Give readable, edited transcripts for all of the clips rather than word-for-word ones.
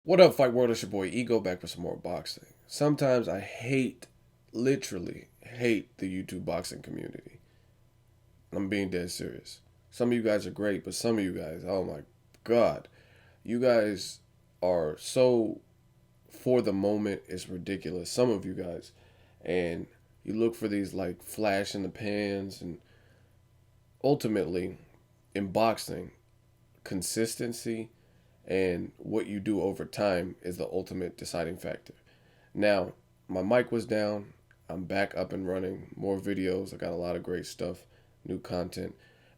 What up, Fight World? It's your boy Ego back with some more boxing. Sometimes I literally hate the YouTube boxing community. I'm being dead serious. Some of you guys are great, but some of you guys, oh my God, you guys are so for the moment, it's ridiculous. Some of you guys, and you look for these like flash in the pans, and ultimately, in boxing, consistency and what you do over time is the ultimate deciding factor. Now, my mic was down. I'm back up and running. More videos. I got a lot of great stuff, new content.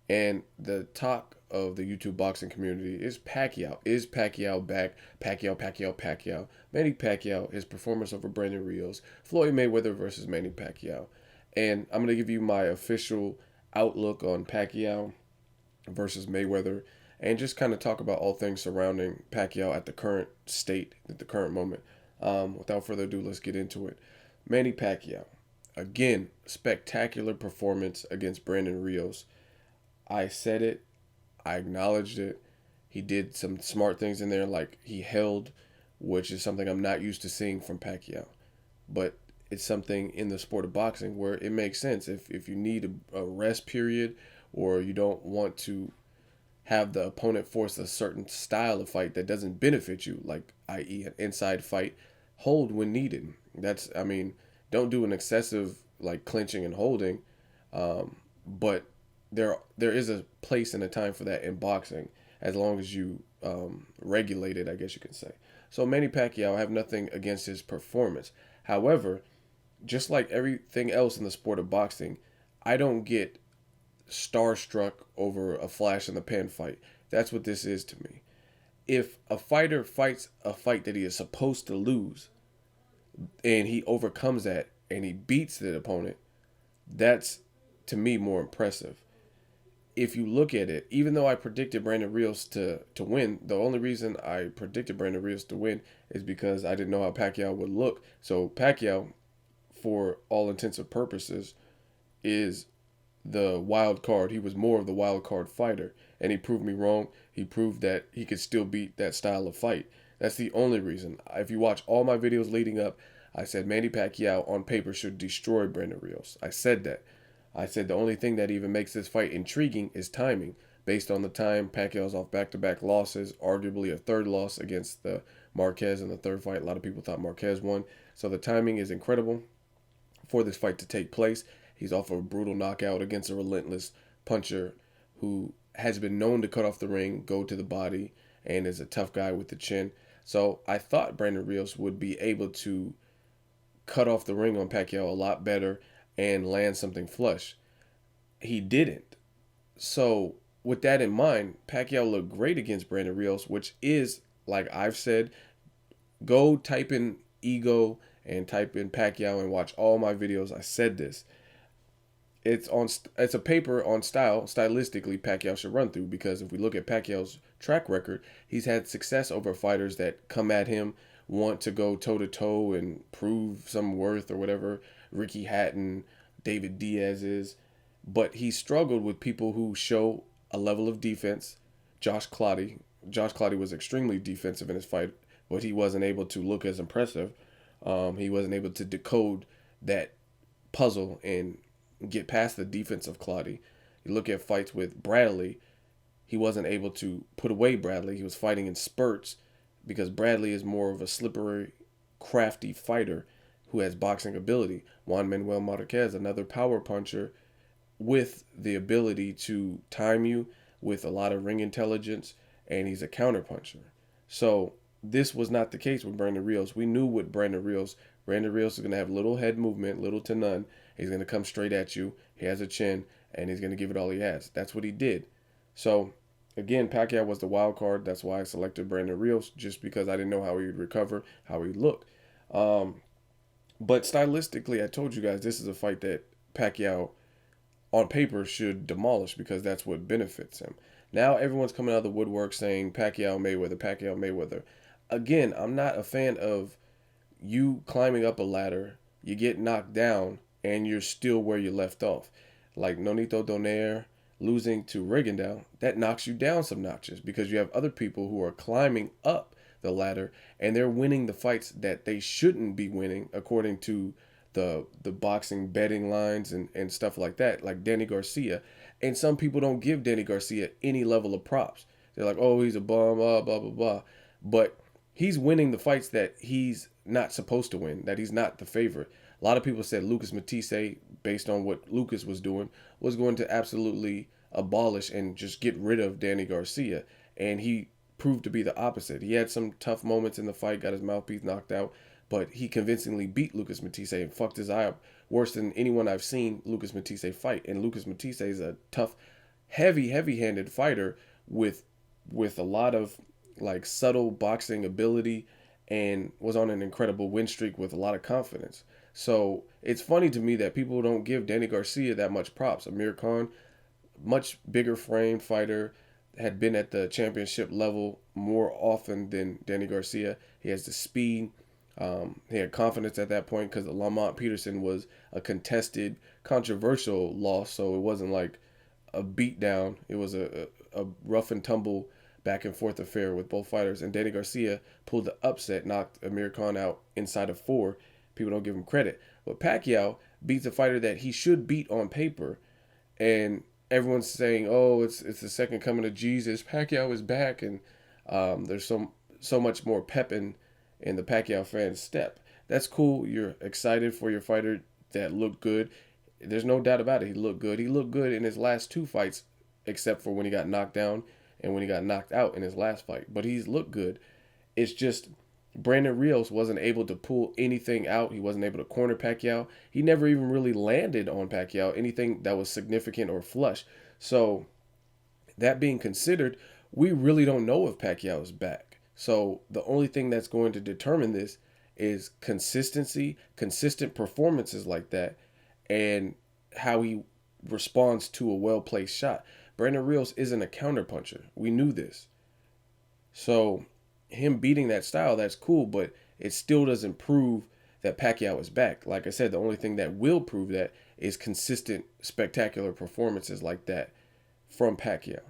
And the talk of the YouTube boxing community is Pacquiao. Is Pacquiao back? Pacquiao. Manny Pacquiao, his performance over Brandon Rios. Floyd Mayweather versus Manny Pacquiao. And I'm going to give you my official outlook on Pacquiao versus Mayweather and just kind of talk about all things surrounding Pacquiao at the current state, at the current moment. Without further ado, let's get into it. Manny Pacquiao, again, spectacular performance against Brandon Rios. I said it, I acknowledged it. He did some smart things in there, like he held, which is something I'm not used to seeing from Pacquiao. But it's something in the sport of boxing where it makes sense. If you need a rest period or you don't want to have the opponent force a certain style of fight that doesn't benefit you, like i.e. an inside fight, hold when needed. I mean, don't do an excessive like clinching and holding, but there is a place and a time for that in boxing as long as you regulate it, I guess you can say. So Manny Pacquiao, I have nothing against his performance. However, just like everything else in the sport of boxing, I don't get starstruck over a flash in the pan fight. That's what this is to me. If a fighter fights a fight that he is supposed to lose and he overcomes that and he beats the opponent, that's to me more impressive. If you look at it, even though I predicted Brandon Rios to win, the only reason I predicted Brandon Rios to win is because I didn't know how Pacquiao would look. So Pacquiao, for all intents and purposes, is the wild card. He was more of the wild card fighter, and he proved me wrong. He proved that he could still beat that style of fight. That's the only reason. If you watch all my videos leading up, I said Manny Pacquiao on paper should destroy Brandon Rios. I said that. I said the only thing that even makes this fight intriguing is timing. Based on the time, Pacquiao's off back-to-back losses, arguably a third loss against the Marquez in the third fight. A lot of people thought Marquez won. So the timing is incredible for this fight to take place. He's off of a brutal knockout against a relentless puncher who has been known to cut off the ring, go to the body, and is a tough guy with the chin. So I thought Brandon Rios would be able to cut off the ring on Pacquiao a lot better and land something flush. He didn't. So with that in mind, Pacquiao looked great against Brandon Rios, which is, like I've said, go type in Ego and type in Pacquiao and watch all my videos. I said this. It's a paper on stylistically Pacquiao should run through, because if we look at Pacquiao's track record, he's had success over fighters that come at him, want to go toe to toe and prove some worth or whatever. Ricky Hatton, David Diaz is, but he struggled with people who show a level of defense. Josh Clottey. Josh Clottey was extremely defensive in his fight, but he wasn't able to look as impressive. He wasn't able to decode that puzzle and get past the defense of Clottey. You look at fights with Bradley, he wasn't able to put away Bradley. He was fighting in spurts because Bradley is more of a slippery, crafty fighter who has boxing ability. Juan Manuel Marquez, another power puncher with the ability to time you with a lot of ring intelligence, and he's a counter puncher. So this was not the case with Brandon Rios. We knew with Brandon Rios is going to have little head movement, little to none. He's going to come straight at you. He has a chin, and he's going to give it all he has. That's what he did. So, again, Pacquiao was the wild card. That's why I selected Brandon Rios, just because I didn't know how he would recover, how he'd look. But stylistically, I told you guys this is a fight that Pacquiao, on paper, should demolish because that's what benefits him. Now everyone's coming out of the woodwork saying Pacquiao Mayweather, Pacquiao Mayweather. Again, I'm not a fan of you climbing up a ladder, you get knocked down, and you're still where you left off. Like Nonito Donaire losing to Rigondeaux, that knocks you down some notches because you have other people who are climbing up the ladder, and they're winning the fights that they shouldn't be winning according to the boxing betting lines and stuff like that, like Danny Garcia. And some people don't give Danny Garcia any level of props. They're like, oh, he's a bum, blah, blah, blah, blah. But he's winning the fights that he's not supposed to win, that he's not the favorite. A lot of people said Lucas Matisse, based on what Lucas was doing, was going to absolutely abolish and just get rid of Danny Garcia. And he proved to be the opposite. He had some tough moments in the fight, got his mouthpiece knocked out, but he convincingly beat Lucas Matisse and fucked his eye up worse than anyone I've seen Lucas Matisse fight. And Lucas Matisse is a tough, heavy-handed fighter with a lot of like subtle boxing ability, and was on an incredible win streak with a lot of confidence. So it's funny to me that people don't give Danny Garcia that much props. Amir Khan, much bigger frame fighter, had been at the championship level more often than Danny Garcia. He has the speed. He had confidence at that point because Lamont Peterson was a contested, controversial loss, so it wasn't like a beatdown. It was a rough and tumble back and forth affair with both fighters. And Danny Garcia pulled the upset, knocked Amir Khan out inside of 4. People don't give him credit. But Pacquiao beats a fighter that he should beat on paper, and everyone's saying, "Oh, it's the second coming of Jesus. Pacquiao is back," and there's so much more pep in the Pacquiao fans' step. That's cool. You're excited for your fighter that looked good. There's no doubt about it. He looked good. He looked good in his last 2 fights, except for when he got knocked down and when he got knocked out in his last fight. But he's looked good. It's just Brandon Rios wasn't able to pull anything out. He wasn't able to corner Pacquiao. He never even really landed on Pacquiao, anything that was significant or flush. So that being considered, we really don't know if Pacquiao is back. So the only thing that's going to determine this is consistency, consistent performances like that, and how he responds to a well-placed shot. Brandon Rios isn't a counterpuncher. We knew this. So him beating that style, that's cool, but it still doesn't prove that Pacquiao is back. Like I said, the only thing that will prove that is consistent, spectacular performances like that from Pacquiao.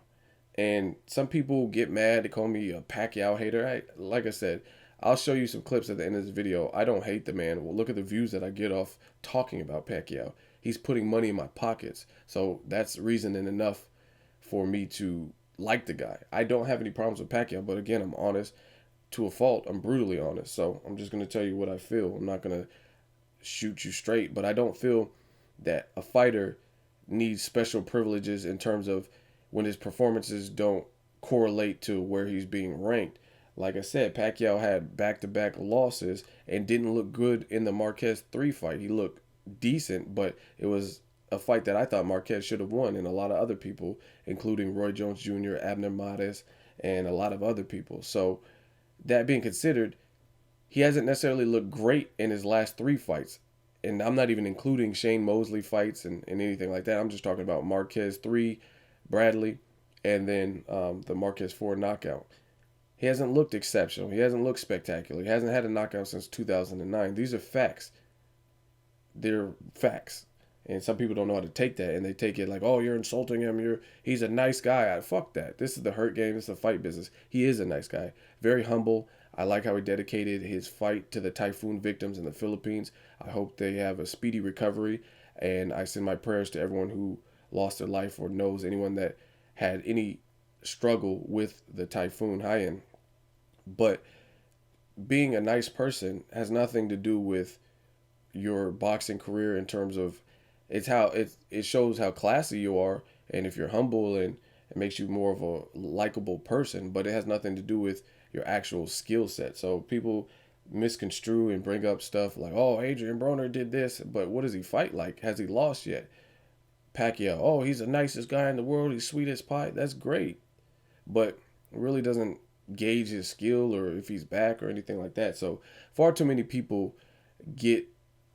And some people get mad. They call me a Pacquiao hater. Like I said, I'll show you some clips at the end of this video. I don't hate the man. Well, look at the views that I get off talking about Pacquiao. He's putting money in my pockets. So that's reason and enough for me to like the guy. I don't have any problems with Pacquiao, but again, I'm honest to a fault. I'm brutally honest. So I'm just going to tell you what I feel. I'm not going to shoot you straight, but I don't feel that a fighter needs special privileges in terms of when his performances don't correlate to where he's being ranked. Like I said, Pacquiao had back-to-back losses and didn't look good in the Marquez 3 fight. He looked decent, but it was a fight that I thought Marquez should have won, and a lot of other people, including Roy Jones Jr., Abner Mares, and a lot of other people. So that being considered, he hasn't necessarily looked great in his last 3 fights. And I'm not even including Shane Mosley fights and anything like that. I'm just talking about Marquez 3, Bradley, and then the Marquez 4 knockout. He hasn't looked exceptional. He hasn't looked spectacular. He hasn't had a knockout since 2009. These are facts. They're facts. And some people don't know how to take that, and they take it like, oh, you're insulting him. He's a nice guy. Fuck that. This is the hurt game. This is the fight business. He is a nice guy. Very humble. I like how he dedicated his fight to the typhoon victims in the Philippines. I hope they have a speedy recovery, and I send my prayers to everyone who lost their life or knows anyone that had any struggle with the typhoon Haiyan. But being a nice person has nothing to do with your boxing career in terms of it shows how classy you are, and if you're humble, and it makes you more of a likable person, but it has nothing to do with your actual skill set. So people misconstrue and bring up stuff like, oh, Adrian Broner did this, but what does he fight like? Has he lost yet? Pacquiao, oh, he's the nicest guy in the world, he's sweet as pie. That's great, but it really doesn't gauge his skill or if he's back or anything like that. So far too many people get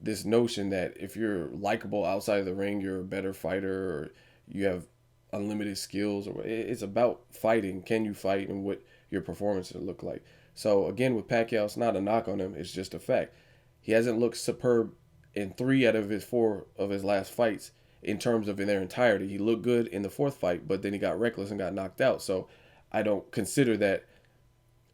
this notion that if you're likable outside of the ring, you're a better fighter or you have unlimited skills. Or it's about fighting. Can you fight, and what your performances look like? So again, with Pacquiao, it's not a knock on him. It's just a fact. He hasn't looked superb in 3 out of his 4 of his last fights in terms of in their entirety. He looked good in the 4th fight, but then he got reckless and got knocked out. So I don't consider that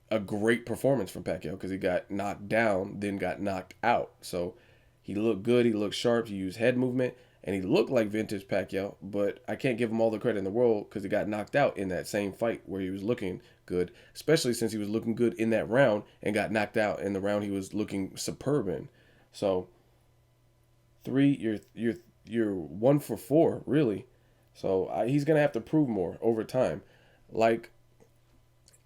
a great performance from Pacquiao because he got knocked down, then got knocked out. So he looked good. He looked sharp. He used head movement, and he looked like vintage Pacquiao. But I can't give him all the credit in the world because he got knocked out in that same fight where he was looking good, especially since he was looking good in that round and got knocked out in the round he was looking superb in. So you're 1 for 4 really. So he's gonna have to prove more over time. Like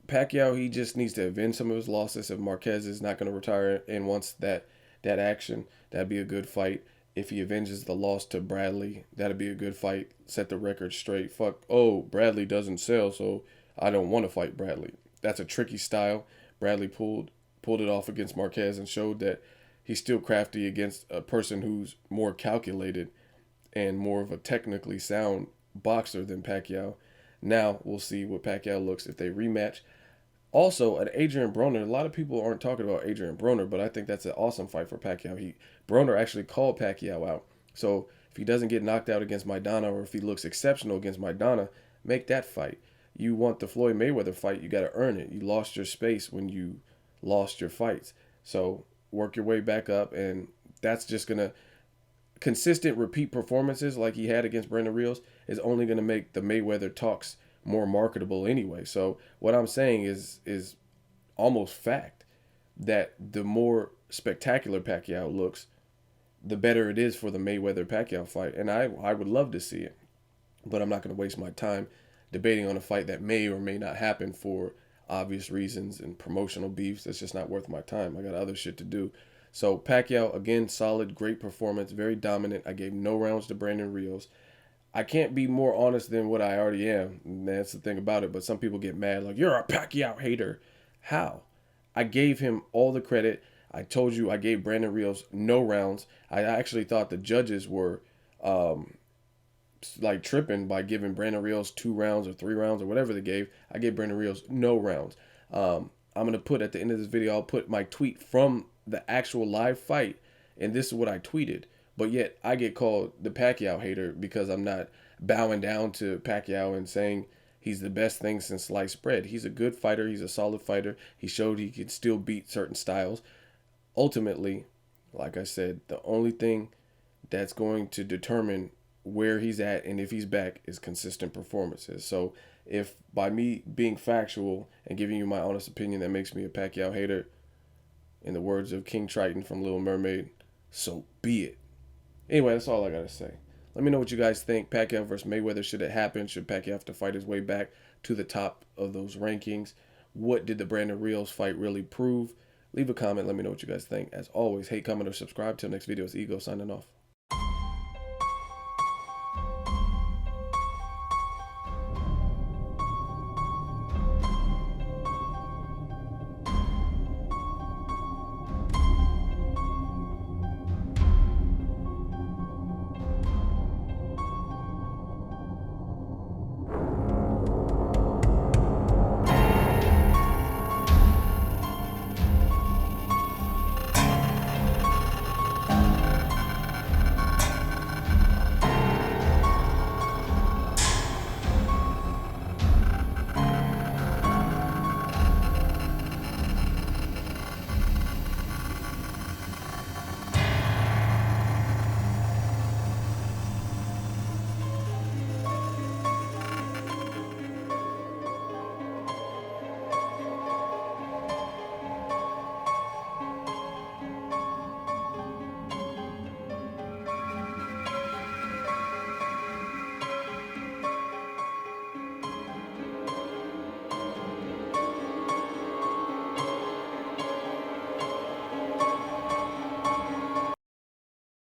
Pacquiao, he just needs to avenge some of his losses. If Marquez is not going to retire and wants that action, that'd be a good fight. If he avenges the loss to Bradley, that'd be a good fight. Set the record straight. Fuck, oh, Bradley doesn't sell, so I don't want to fight Bradley. That's a tricky style. Bradley pulled it off against Marquez and showed that he's still crafty against a person who's more calculated and more of a technically sound boxer than Pacquiao. Now we'll see what Pacquiao looks if they rematch. Also, an Adrian Broner. A lot of people aren't talking about Adrian Broner, but I think that's an awesome fight for Pacquiao. Broner actually called Pacquiao out. So if he doesn't get knocked out against Maidana, or if he looks exceptional against Maidana, make that fight. You want the Floyd Mayweather fight, you got to earn it. You lost your space when you lost your fights. So work your way back up, and that's just gonna consistent repeat performances like he had against Brandon Rios is only going to make the Mayweather talks more marketable anyway. So what I'm saying is almost fact that the more spectacular Pacquiao looks, the better it is for the Mayweather Pacquiao fight. And I would love to see it, but I'm not going to waste my time debating on a fight that may or may not happen for obvious reasons and promotional beefs. That's just not worth my time. I got other shit to do. So Pacquiao, again, solid, great performance, very dominant. I gave no rounds to Brandon Rios. I can't be more honest than what I already am. And that's the thing about it. But some people get mad, like, you're a Pacquiao hater. How? I gave him all the credit. I told you I gave Brandon Rios no rounds. I actually thought the judges were like tripping by giving Brandon Rios 2 rounds or 3 rounds or whatever they gave. I gave Brandon Rios no rounds. I'm going to put at the end of this video, I'll put my tweet from the actual live fight, and this is what I tweeted. But yet I get called the Pacquiao hater because I'm not bowing down to Pacquiao and saying he's the best thing since sliced bread. He's a good fighter. He's a solid fighter. He showed he could still beat certain styles. Ultimately, like I said, the only thing that's going to determine where he's at and if he's back is consistent performances. So if by me being factual and giving you my honest opinion that makes me a Pacquiao hater, in the words of King Triton from Little Mermaid, so be it. Anyway, that's all I got to say. Let me know what you guys think. Pacquiao versus Mayweather, should it happen? Should Pacquiao have to fight his way back to the top of those rankings? What did the Brandon Rios fight really prove? Leave a comment. Let me know what you guys think. As always, hate, comment, or subscribe. Till next video, it's Ego signing off.